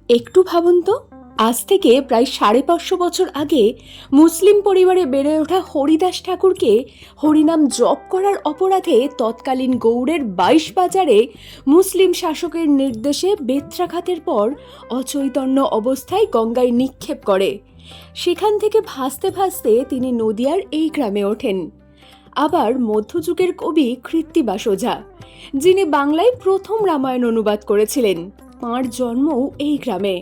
একটু ভাবুন তো, আজ থেকে প্রায় 550 বছর আগে মুসলিম পরিবারে বেড়ে ওঠা হরিদাস ঠাকুরকে হরিনাম জপ করার অপরাধে তৎকালীন গৌড়ের 22 বাজারে মুসলিম শাসকের নির্দেশে বেত্রাঘাতের পর অচৈতন্য অবস্থায় গঙ্গায় নিক্ষেপ করে। সেখান থেকে ভাসতে ভাসতে তিনি নদিয়ার এই গ্রামে ওঠেন। আবার মধ্যযুগের কবি কৃত্তিবাস ওঝা, যিনি বাংলায় প্রথম রামায়ণ অনুবাদ করেছিলেন, তাঁর জন্মও এই গ্রামে।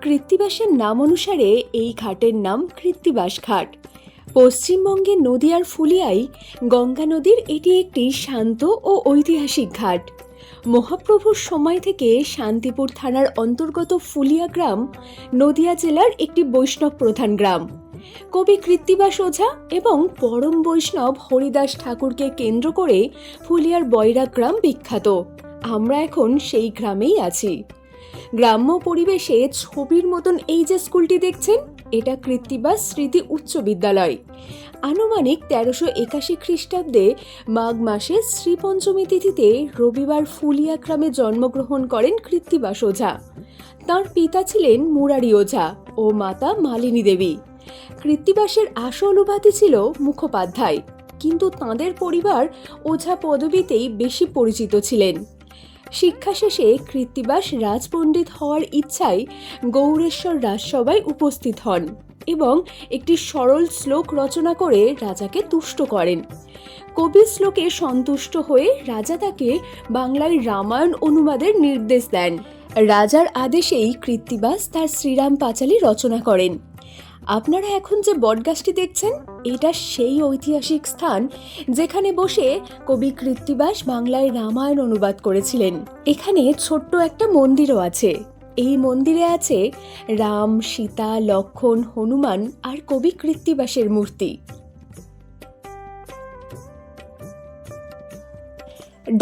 কৃত্তিবাসের নাম অনুসারে এই ঘাটের নাম কৃত্তিবাস ঘাট। পশ্চিমবঙ্গের নদিয়ার ফুলিয়ায় গঙ্গা নদীর এটি একটি শান্ত ও ঐতিহাসিক ঘাট। মহাপ্রভুর সময় থেকে শান্তিপুর থানার অন্তর্গত ফুলিয়া গ্রাম নদিয়া জেলার একটি বৈষ্ণব প্রধান গ্রাম। কবি কৃত্তিবাস ওঝা এবং পরম বৈষ্ণব হরিদাস ঠাকুরকে কেন্দ্র করে ফুলিয়ার বৈরাগ গ্রাম বিখ্যাত। আমরা এখন সেই গ্রামেই আছি। গ্রাম্য পরিবেশে ছবির মতন এই যে স্কুলটি দেখছেন, এটা কৃত্তিবাস স্মৃতি উচ্চ বিদ্যালয়। আনুমানিক 1381 খ্রিস্টাব্দে মাঘ মাসে শ্রীপঞ্চমী তিথিতে রবিবার ফুলিয়া গ্রামে জন্মগ্রহণ করেন কৃত্তিবাস ওঝা। তাঁর পিতা ছিলেন মুরারি ওঝা ও মাতা মালিনী দেবী। কৃত্তিবাসের আসল উপাধি ছিল মুখোপাধ্যায়, কিন্তু তাঁদের পরিবার ওঝা পদবীতেই বেশি পরিচিত ছিলেন। শিক্ষা শেষে কৃত্তিবাস রাজপণ্ডিত হওয়ার ইচ্ছায় গৌড়েশ্বর রাজসভায় উপস্থিত হন এবং একটি সরল শ্লোক রচনা করে রাজাকে তুষ্ট করেন। কবির শ্লোকে সন্তুষ্ট হয়ে রাজা তাকে বাংলায় রামায়ণ অনুবাদের নির্দেশ দেন। রাজার আদেশেই কৃত্তিবাস তার শ্রীরাম পাঁচালী রচনা করেন। আপনারা এখন যে বটগাছটি দেখছেন, এটা সেই ঐতিহাসিক স্থান যেখানে বসে কবি কৃত্তিবাস বাংলায় রামায়ণ অনুবাদ করেছিলেন। এখানে ছোট্ট একটা মন্দিরও আছে। এই মন্দিরে আছে রাম, সীতা, লক্ষ্মণ, হনুমান আর কবি কৃত্তিবাসের মূর্তি।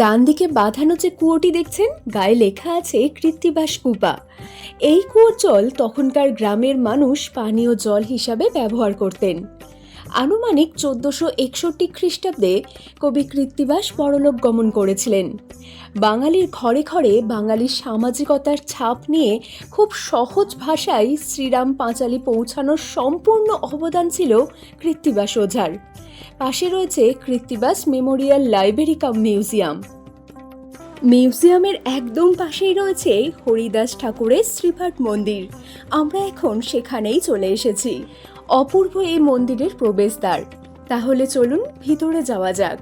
ডান দিকে বাঁধানো যে কুয়োটি দেখছেন, গায়ে লেখা আছে কৃত্তিবাস কুপা। এই কুয়োর জল তখনকার গ্রামের মানুষ পানীয় জল হিসাবে ব্যবহার করতেন। আনুমানিক 1461 খ্রিস্টাব্দে কবি কৃত্তিবাস পরলোক গমন করেছিলেন। বাঙালির ঘরে ঘরে বাঙালির সামাজিকতার ছাপ নিয়ে খুব সহজ ভাষায় শ্রীরাম পাঁচালী পৌঁছানোর সম্পূর্ণ অবদান ছিল কৃত্তিবাস ওঝার। পাশে রয়েছে কৃত্তিবাস মেমোরিয়াল লাইব্রেরি কাম মিউজিয়াম। মিউজিয়ামের একদম পাশেই রয়েছে হরিদাস ঠাকুরের শ্রীপাঠ মন্দির। আমরা এখন সেখানেই চলে এসেছি। অপূর্ব এই মন্দিরের প্রবেশদ্বার। তাহলে চলুন ভিতরে যাওয়া যাক।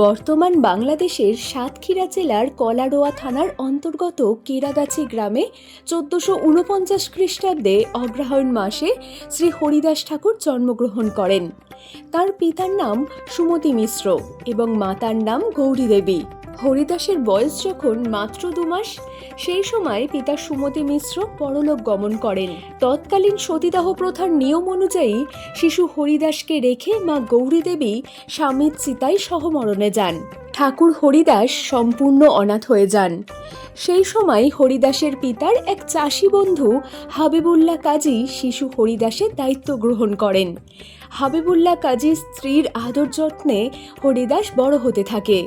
বর্তমান বাংলাদেশের সাতক্ষীরা জেলার কলারোয়া থানার অন্তর্গত কেরাগাছি গ্রামে 1449 খ্রিস্টাব্দে অগ্রহায়ণ মাসে শ্রী হরিদাস ঠাকুর জন্মগ্রহণ করেন। তার পিতার নাম সুমতি মিশ্র এবং মাতার নাম গৌরী দেবী। হরিদাসের বয়স যখন মাত্র 2 মাস, সেই সময় পিতা সুমতি মিশ্র পরলোক গমন করেন। তৎকালীন সতীদাহ প্রথার নিয়ম অনুযায়ী শিশু হরিদাসকে রেখে মা গৌরী দেবী স্বামীর চিতায় সহমরণে যান। ঠাকুর হরিদাস সম্পূর্ণ অনাথ হয়ে যান। সেই সময় হরিদাসের পিতার এক চাষি বন্ধু হাবিবুল্লাহ কাজী শিশু হরিদাসের দায়িত্ব গ্রহণ করেন। হাবিবুল্লাহ কাজীর স্ত্রীর আদর যত্নে হরিদাস বড় হতে থাকে।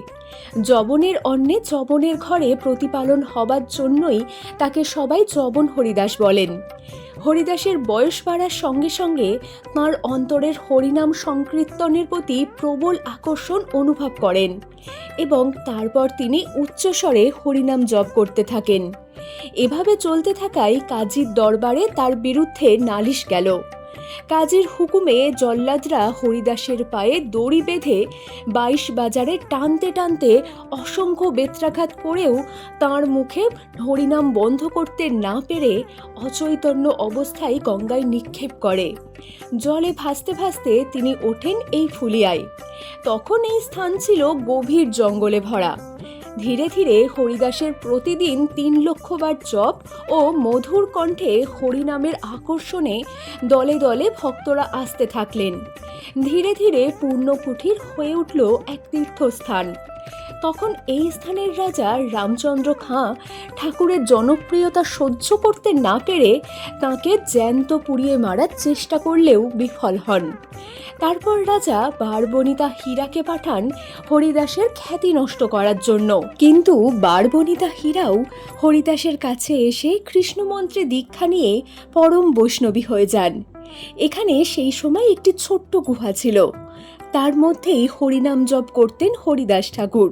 যবনের অন্নে যবনের ঘরে প্রতিপালন হবার জন্যই তাকে সবাই যবন হরিদাস বলেন। হরিদাসের বয়স বাড়ার সঙ্গে সঙ্গে তাঁর অন্তরের হরিনাম সংকীর্তনের প্রতি প্রবল আকর্ষণ অনুভব করেন এবং তারপর তিনি উচ্চস্বরে হরিনাম জপ করতে থাকেন। এভাবে চলতে থাকায় কাজীর দরবারে তার বিরুদ্ধে নালিশ গেল। কাজীর হুকুমে জল্লাদরা হরিদাসের পায়ে দড়ি বেঁধে 22 বাজারে টানতে টানতে অসংখ্য বেত্রাঘাত করেও তাঁর মুখে হরিনাম বন্ধ করতে না পেরে অচৈতন্য অবস্থায় গঙ্গায় নিক্ষেপ করে। জলে ভাসতে ভাসতে তিনি ওঠেন এই ফুলিয়ায়। তখন এই স্থান ছিল গভীর জঙ্গলে ভরা। ধীরে ধীরে হরিদাসের প্রতিদিন 3 লক্ষ বার জপ ও মধুর কণ্ঠে হরিনামের আকর্ষণে দলে দলে ভক্তরা আসতে থাকলেন। ধীরে ধীরে পূর্ণকুঠির হয়ে উঠল এক তীর্থস্থান। তখন এই স্থানের রাজা রামচন্দ্র খাঁ ঠাকুরের জনপ্রিয়তা সহ্য করতে না পেরে তাঁকে জ্যান্ত পুড়িয়ে মারার চেষ্টা করলেও বিফল হন। তারপর রাজা বারবনিতা হীরাকে পাঠান হরিদাসের খ্যাতি নষ্ট করার জন্য, কিন্তু বারবনিতা হীরাও হরিদাসের কাছে এসে কৃষ্ণমন্ত্রে দীক্ষা নিয়ে পরম বৈষ্ণবী হয়ে যান। এখানে সেই সময় একটি ছোট্ট গুহা ছিল, তার মধ্যেই হরিনাম জপ করতেন হরিদাস ঠাকুর।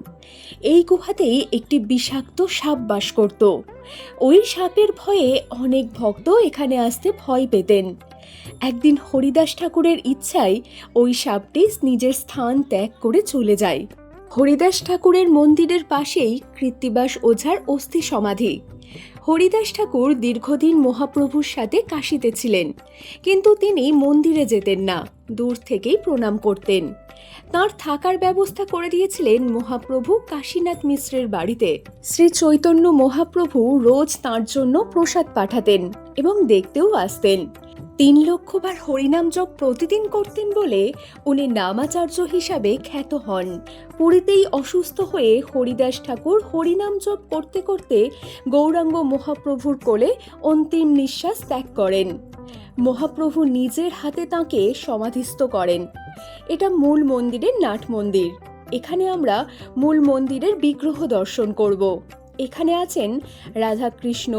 এই গুহাতেই একটি বিষাক্ত সাপ বাস করত। ওই সাপের ভয়ে অনেক ভক্ত এখানে আসতে ভয় পেতেন। একদিন হরিদাস ঠাকুরের ইচ্ছায় ওই সাপটি নিজের স্থান ত্যাগ করে চলে যায়। হরিদাস ঠাকুরের মন্দিরের পাশেই কৃত্তিবাস ওঝার অস্থি সমাধি। হরিদাস ঠাকুর দীর্ঘদিন মহাপ্রভুর সাথে কাশীতে ছিলেন, কিন্তু তিনি মন্দিরে যেতেন না, দূর থেকেই প্রণাম করতেন। তাঁর থাকার ব্যবস্থা করে দিয়েছিলেন মহাপ্রভু কাশীনাথ মিশ্রের বাড়িতে। শ্রী চৈতন্য মহাপ্রভু রোজ তাঁর জন্য প্রসাদ পাঠাতেন এবং দেখতেও আসতেন। 3 লক্ষ বার হরিনাম জপ প্রতিদিন করতেন বলে উনি নামাচার্য হিসাবে খ্যাত হন। পুরীতেই অসুস্থ হয়ে হরিদাস ঠাকুর হরিনাম জপ করতে করতে গৌরাঙ্গ মহাপ্রভুর কোলে অন্তিম নিঃশ্বাস ত্যাগ করেন। মহাপ্রভু নিজের হাতে তাঁকে সমাধিস্থ করেন। এটা মূল মন্দিরের নাট মন্দির। এখানে আমরা মূল মন্দিরের বিগ্রহ দর্শন করব। এখানে আছেন রাধাকৃষ্ণ,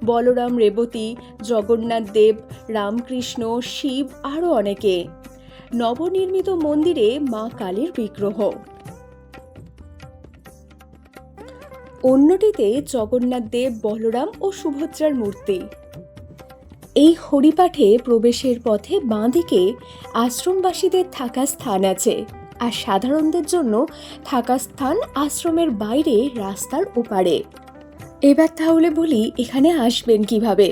বলরাম, রেবতী, জগন্নাথ দেব, রামকৃষ্ণ, শিব, আরও অনেকে। নবনির্মিত মন্দিরে মা কালীর বিগ্রহ, অন্যটিতে জগন্নাথ দেব, বলরাম ও সুভদ্রার মূর্তি। এই হরিপাঠে প্রবেশের পথে বাঁদিকে আশ্রমবাসীদের থাকার স্থান আছে, আর সাধারণদের জন্য থাকার স্থান আশ্রমের বাইরে রাস্তার ওপারে। এবার তাহলে বলি এখানে আসবেন কিভাবে।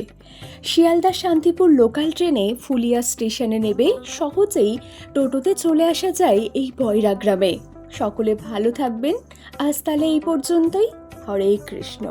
শিয়ালদা শান্তিপুর লোকাল ট্রেনে ফুলিয়া স্টেশনে নেবে সহজেই টোটোতে চলে আসা যায় এই বয়রা গ্রামে। সকলে ভালো থাকবেন। আজ তাহলে এই পর্যন্তই। হরে কৃষ্ণ।